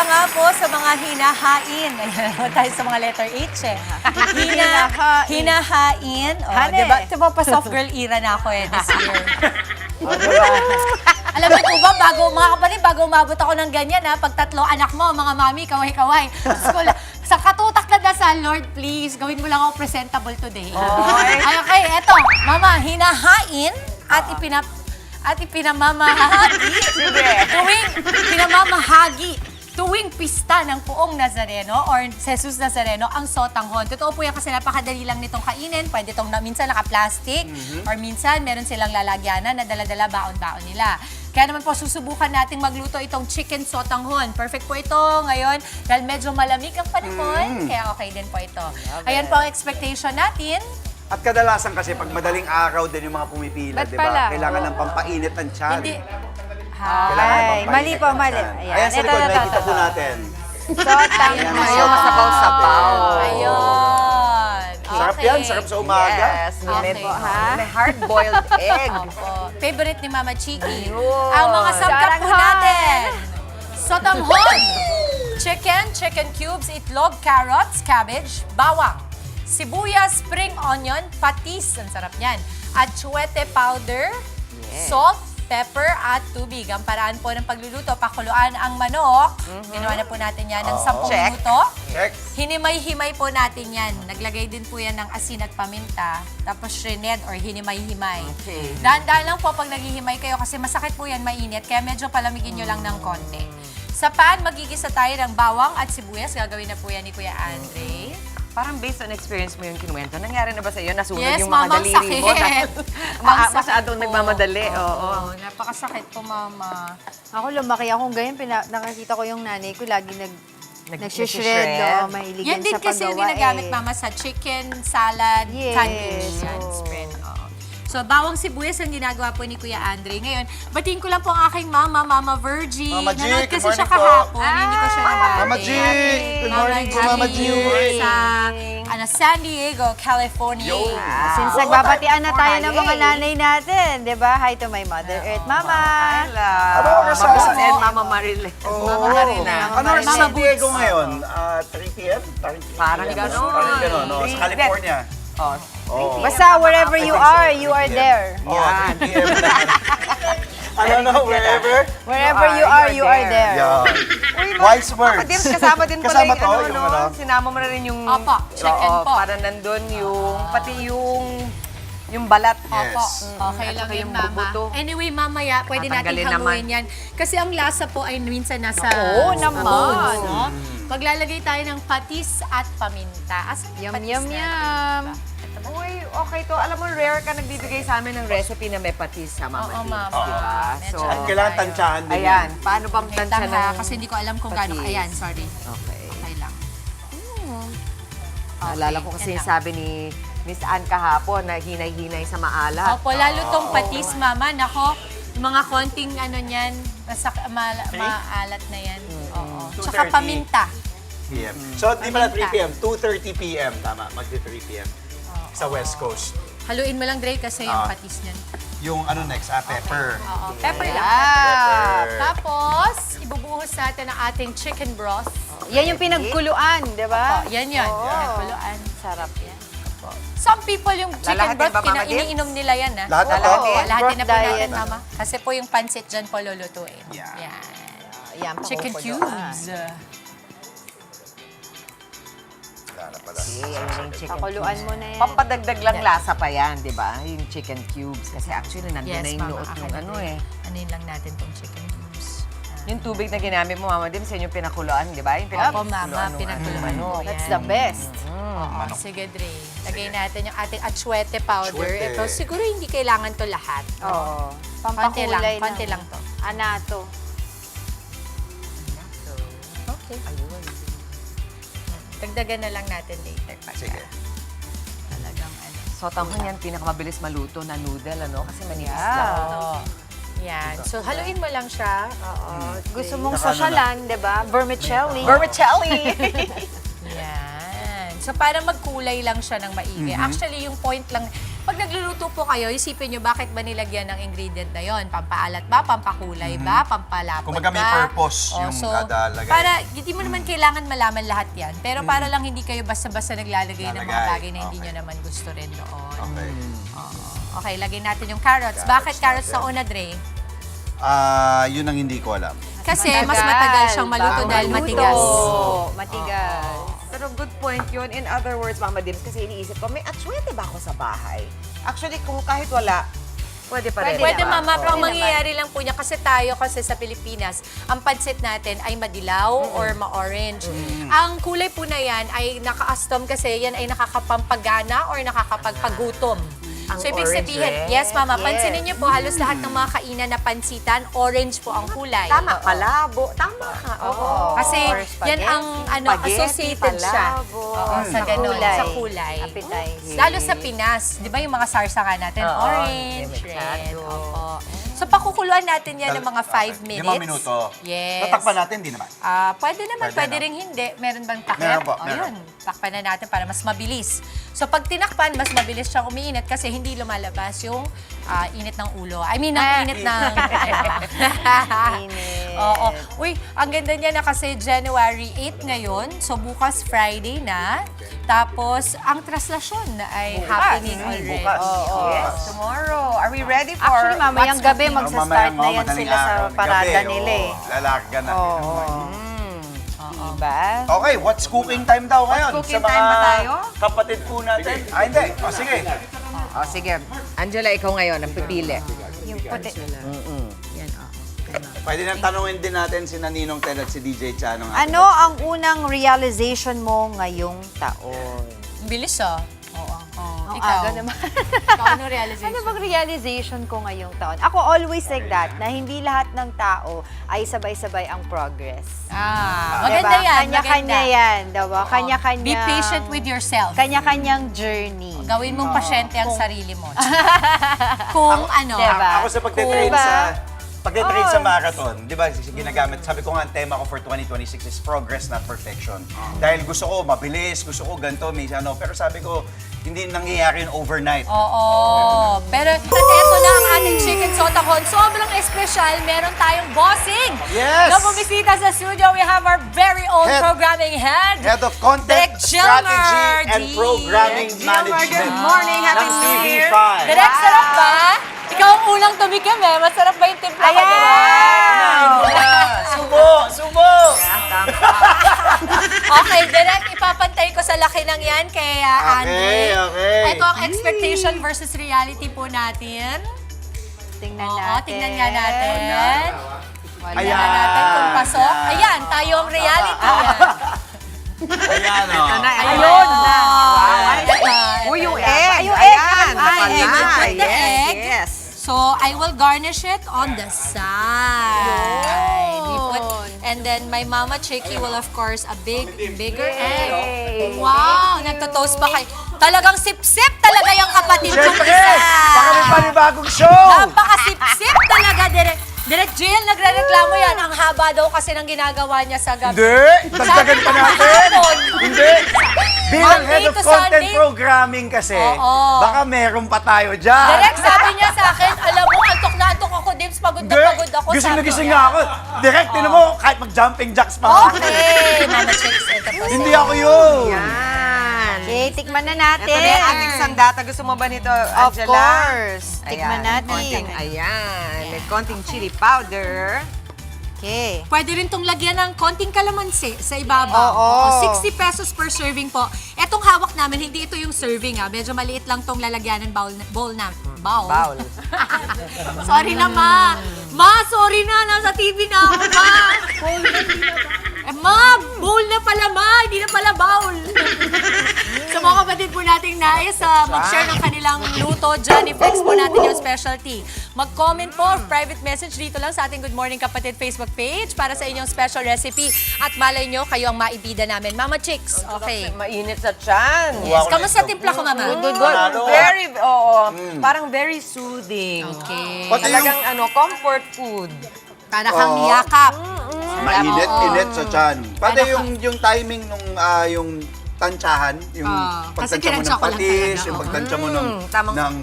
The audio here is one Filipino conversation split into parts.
nga po sa mga hinahain. Ayan, tayo sa mga letter H eh. Hinahain. Oh, diba pa soft girl era na ako eh this year. Alam mo po ba, mga kapatid, bago umabot ako ng ganyan ha, pag tatlo anak mo, mga mami, kaway-kaway. Sa katutak na dasal, Lord, please, gawin mo lang ako presentable today. Ay, okay, eto, mama, hinahain at ipinamamahagi. Tuwing pista ng Poong Nazareno or Jesus Nazareno ang sotanghon. Totoo po yan kasi napakadali lang nitong kainin. Pwede itong minsan naka-plastic or minsan meron silang lalagyanan na dala-dala baon-baon nila. Kaya naman po susubukan nating magluto itong chicken sotanghon. Perfect po ito ngayon dahil medyo malamig ang panahon. Kaya okay din po ito. Ayan po ang expectation natin. At kadalasan kasi pag madaling araw din yung mga pumipila, di ba? Kailangan ng pampainit ng tiyan. Hindi. Ay, mali po, mali. Ayan sa likod, nakikita po natin. Sotanghon. Ayaw masabaw-sabaw. Ayun. Sarap yan, sarap sa umaga. Yes, Okay. may hard-boiled egg. Opo. Favorite ni Mama Chiki. Ayun. Ang mga sangkap po Saranghon. natin. Sotanghon, chicken cubes, itlog, carrots, cabbage, bawang, sibuyas, spring onion, patis, ang sarap niyan, atsuete powder, salt, pepper at tubig. Ang paraan po ng pagluluto, pakuluan ang manok. Ginawa na po natin yan ng 10 Check. minuto. Check. Hinimay-himay po natin yan. Naglagay din po yan ng asin at paminta. Tapos shredded or hinimay-himay. Okay. Dahan-dahan lang po pag naghihimay kayo kasi masakit po yan, mainit. Kaya medyo palamigin nyo lang ng konti. Sa pan, magigisa tayo ng bawang at sibuyas. Gagawin na po yan ni Kuya Andre. Parang based on experience mo yung kinuwento. Nangyari na ba sa iyo? Nasunod Yes, yung mga Mama, daliri mo? sakit. Masyadong nagmamadali. Oo. Napakasakit po, Mama. Ako lumaki akong ganyan, nakakita ko yung nanay ko lagi nag-shred. Mahilig Yan din sa kasi yung paggawa ginagamit, Mama, sa chicken, salad, Yes. sandwich, yan, spread. Oo. So, bawang sibuyas ang ginagawa po ni Kuya Andre. Ngayon, batiin ko lang po ang aking mama, Mama Virgie. Mama G, Nanood good kasi siya morning po. kahapon, hindi ko siya nabati. Mama G! Good morning po, Mama G! Sa San Diego, California. Since nagbabatian na tayo ng mga nanay natin, di ba? Hi to my Mother Earth, Mama. Hello. Ano oras sa Mama ano? and Mama Marile. Oo. Marina. Ano oras sa San Diego ngayon? 3 p.m.? Parang ganon. Parang ganon, no? Sa California. Oh. Oh. Basta wherever you are there. Oh, 3 p.m. Wherever? Wherever you are there. Yeah. Wise words. Kasama din pala Kasama yung to, ano, yung no? ano? Sinama mo na rin yung... Opo, chicken Oo, po. para nandun yung... Pati yung balat. Opo. Yes. Okay At lang saka yun, yung Mama. bubuto. Anyway, mamaya, pwede natin Tatanggalin haluin yan. Kasi ang lasa po ay minsan nasa Oo naman. bones, no? Maglalagay tayo ng patis at paminta. Asan yung Yum, patis yum, natin? yum. Uy, okay to. Alam mo, rare ka nagbibigay sa amin ng recipe na may patis sa Mama Oo, Tits, Mama. diba? Medyo So, At kailangan tansyahan din ayan. Paano bang Wait tansya lang ha, ng... kasi hindi ko alam kung gaano. patis? Ayan, sorry. Okay. Okay lang. Naalala ko kasi yung sabi ni Miss Ann kahapon na hinay-hinay sa maalat. Opo, lalo tong patis, Mama. Nako, mga konting ano niyan, maalat na yan. Oo. Tsaka 2:30. paminta. p.m. So, di pala 3 p.m. 2:30 p.m. Tama, magdi 3 p.m. Sa West Coast. Haluin mo lang, Dre, kasi yung patis niyan. Yung ano next, pepper. Oo, pepper lang. Pepper. Tapos, ibubuhos natin ang ating chicken broth. Yan yung pinagkuluan, di ba? Yan yun. Pinagkuluan. Sarap yan. Some people yung chicken Lalahatin broth, ba, Mama Dibs? iniinom nila yan, ha? Lahat na Oo, to? lahatin na po Broth natin, diet. Mama. Kasi po yung pancit dyan po lulutuin. Yeah. Yan. Yan, Chicken pakukuluan. cubes. Yung chicken Pakuluan cubes. mo na yan. Pampadagdag lang lasa pa yan, di ba? Yung chicken cubes. Kasi actually, nandun na Yes, yung Mama. noot Akin ng na ano din. eh. Anuin lang natin tong chicken cubes. Yung tubig na ginamit mo, Mama Dim, sa inyong pinakuluan, di ba? Yung Opo, Mama. nung Pinagkuluan ano. po yan. That's the best. Oo, sige, Dre. Lagay natin yung ating atsuete powder. Atsuete. Ito, siguro hindi kailangan to lahat. Oo. Konti lang, Pampakulay konti lang to. Anato. Okay. Dagdagan na lang natin later. Pagka Sige. talagang ano. So, tanghon yan, pinakamabilis maluto na noodle, ano? Kasi manipis lang. Oo. Yan. So, haluin mo lang siya. Oo. Gusto mong Naka- sosyalan, di ba? Vermicelli. Vermicelli! Yan. So, para magkulay lang siya ng maigi. Actually, yung point lang, pag nagluluto po kayo, isipin nyo bakit ba nilagyan ng ingredient na yon? Pampaalat ba? Pampakulay ba? Pampalapot Kumbaga may ba? purpose yung kada lagay. Para, hindi mo naman kailangan malaman lahat yan. Pero para lang hindi kayo basta-basta naglalagay ng mga Lalagay. bagay na hindi Okay. nyo naman gusto rin noon. Okay. Okay, lagay natin yung carrots. Bakit carrots sa una, Dre? Yun ang hindi ko alam. Kasi mas matagal siyang maluto Bago dahil maluto. matigas. Matigas. Pero good point yun. In other words, Mama Dims, kasi iniisip ko, may atsuete ba ako sa bahay? Actually, kung kahit wala, pwede pa rin. Pwede, diba? Mama, pero ang Oo. mangyayari lang po niya, kasi tayo kasi sa Pilipinas, ang pansit natin ay madilaw or ma-orange. Ang kulay po na yan ay naka-custom kasi yan ay nakakapampagana or nakakapagpagutom. Ang So, ibig orange sabihin, red? yes, Mama, Yes. pansinin niyo po, halos lahat ng mga kainan na pansitan, orange po ang kulay. Tama, palabo. Tama ka. Oo. Kasi Or yan ang Spaghetti, associated siya. palabo. Oo, sa Sa ganun, kulay. sa kulay. Appetizer. Lalo sa Pinas, di ba yung mga sarsa nga natin, Oo, orange, red. demechado. Opo. So, pakukuluan natin yan ng mga 5 minutes. 5 minuto. Yes. Tatakpan natin, di naman. Pwede naman, Pwede, pwede no? ring hindi. Meron bang takip? Meron po, O, meron. yun. Takpan na natin para mas mabilis. So, pag tinakpan, mas mabilis siyang umiinit kasi hindi lumalabas yung init ng ulo. I mean, ang init ng... Init. Oo. Uy, ang ganda niya na kasi January 8 ngayon. So, bukas Friday na. Tapos, ang traslasyon ay happening already. Bukas. Yes, tomorrow. Are we ready for... Actually, mamayang what's gabi, magsa-start na yan madaling sila sa araw, parada gabi, nila eh. Lalarga na. Diba? Okay, what's cooking time daw ngayon? cooking sa mga time ba tayo? kapatid po natin. Hindi. O, sige. Oh, sige. Angela, ikaw ngayon, ang pipili. Yung puti. Pwede nang tanungin din natin si Naninong Ted at si DJ Chanong. Ano ang unang realization mo ngayong taon? Ang bilis Oo. Ang Ikaw. aga naman. Ikaw, ano realization? Ano bang realization ko ngayong taon? Ako always like that, na hindi lahat ng tao ay sabay-sabay ang progress. Maganda yan. Kanya-kanya maganda. yan, diba? Kanya-kanya. Be patient with yourself. Kanya-kanyang journey. Gawin mong pasyente ang sarili mo. Kung ano. Diba? Ako sa pagtitrain Diba? pagtitrain sa marathon, di ba, ginagamit, sabi ko nga, ang tema ko for 2026 is progress, not perfection. Dahil gusto ko mabilis, gusto ko ganito, may ano, pero sabi ko, hindi nangyayari yun overnight. Oo. Pero at eto na ang ating chicken sotakon. Sobrang espesyal. Meron tayong bossing. Yes! Na bumisita sa studio. We have our very own Head- programming head. Head of Content, Direk Gilmer Strategy, and D. Programming Direk Gilmer, Management. good morning. Happy ng New Year. TV5. Direk, sarap ba? Ikaw ang unang tumikim eh. Masarap ba yung timpla ko? Subo! Subo! Okay, Direk, ipapantay ko sa laki ng yan kay Andy. okay. Ito ang expectation versus reality po natin. Tingnan Oo, natin. tingnan nga natin. Wala. Tingnan nga natin kung pasok. Ayan, tayo ang reality. Ayan, o. Ayun na. Uy, yung egg. Yung egg. Ayan. Ay, Ayan. egg. You put the Yes, egg. yes. So, I will garnish it on the side. We put, and then my mama Chicky will of course a bigger egg. Wow, nagto-toast pa kayo. Talagang sip-sip talaga yung kapatid kong Siyempre! isa. Baka may panibagong show! Napaka-sip-sip talaga, Direk Jill, nagre-reklamo yan. Ang haba daw kasi ng ginagawa niya sa gabi. Hindi! Dagdagan pa natin! Hindi! Bilang Monday head of to content Sunday. programming kasi, Oo. baka meron pa tayo dyan. Direk, sabi niya sa akin, alam mo, antok na antok ako, Dims, pagod na pagod ako. Gising na sabi gising niya. nga ako. Direct, tinan mo, kahit mag-jumping jacks pa ako. Okay, Mama Chicks, ito po. Hindi ako yun. Yan. Okay, tikman na natin. Ito na yung ating sandata. Gusto mo ba nito, Angela? Of course. Tikman Ayan, natin. konting, ayan. May konting chili powder. Okay. Pwede rin itong lagyan ng konting kalamansi sa ibabaw. Oo. 60 pesos per serving po. Etong hawak namin, hindi ito yung serving Medyo maliit lang tong lalagyanan bowl na. Bowl. Sorry na, Ma. Ma, sorry na. Nasa TV na ako, Ma. Ma, bowl na pala, Ma. Hindi na pala bowl. Sa mga kapatid po nating nais mag-share ng kanilang luto, Johnny Flex po natin yung specialty. Mag-comment po, private message dito lang sa ating Good Morning Kapatid Facebook page para sa inyong special recipe. At malay nyo, kayo ang maibida namin. Mama Chicks, okay. Mainit sa tiyan. Yes. Kamusta timpla ko, Mama? Good. Panalo. Very, parang very soothing. Okay. Pati yung Talagang comfort food. Para kang yakap. Mainit-init sa tiyan. Pati yung timing nung yung tantsahan, yung kasi pagtansya mo tinansya ng ko lang patis, talaga, yung oo. pagtansya mo tamang- ng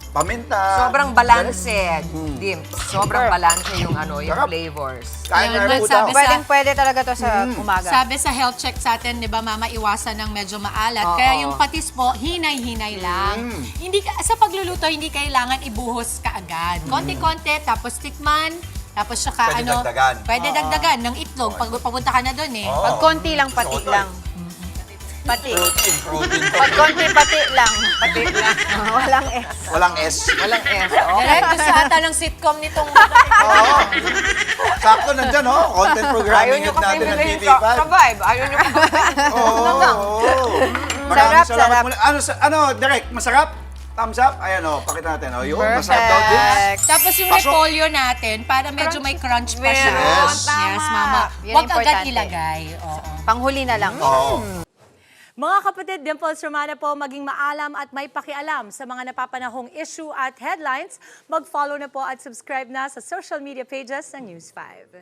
paminta. Sobrang balanse, Dim. Sobrang balanse yung yung Sarap. flavors. Kain Ayun, na po sabi daw. sa- Pwede talaga to sa umaga. Sabi sa health check sa atin, di ba, mama, iwasan ng medyo maalat. Oo. Kaya yung patis po, hinay-hinay lang. Hindi sa pagluluto, hindi kailangan ibuhos kaagad. Konti-konti, tapos tikman, tapos saka Pwede dagdagan. Pwede dagdagan ng itlog pag papunta ka na doon eh. Oo. Pag konti lang, pati lang. Pati. Protein. Pag konti, pati lang. Pati lang. Walang S. Walang S. Walang S. Oh. Direct sa ata ng sitcom nitong Oo. Sakto nandyan, content Ayaw programming nyo youth kasi natin ng bilhin TV5. sa vibe. Ayaw nyo kasi. Oo. Maraming Sarap, salamat sarap. muli. Ano, direct, masarap? Thumbs up? Ayan, pakita natin. Yun, masarap daw din. Perfect. Tapos yung Pasok. repolyo natin, para medyo may crunch pa siya. Meron, Yes. tama. Yes, mama. Yun Huwag agad importante. ilagay. Oo. Panghuli na lang. Oo. Mga kapatid, Dimples Romana po, maging maalam at may pakialam sa mga napapanahong issue at headlines. Mag-follow na po at subscribe na sa social media pages ng News 5.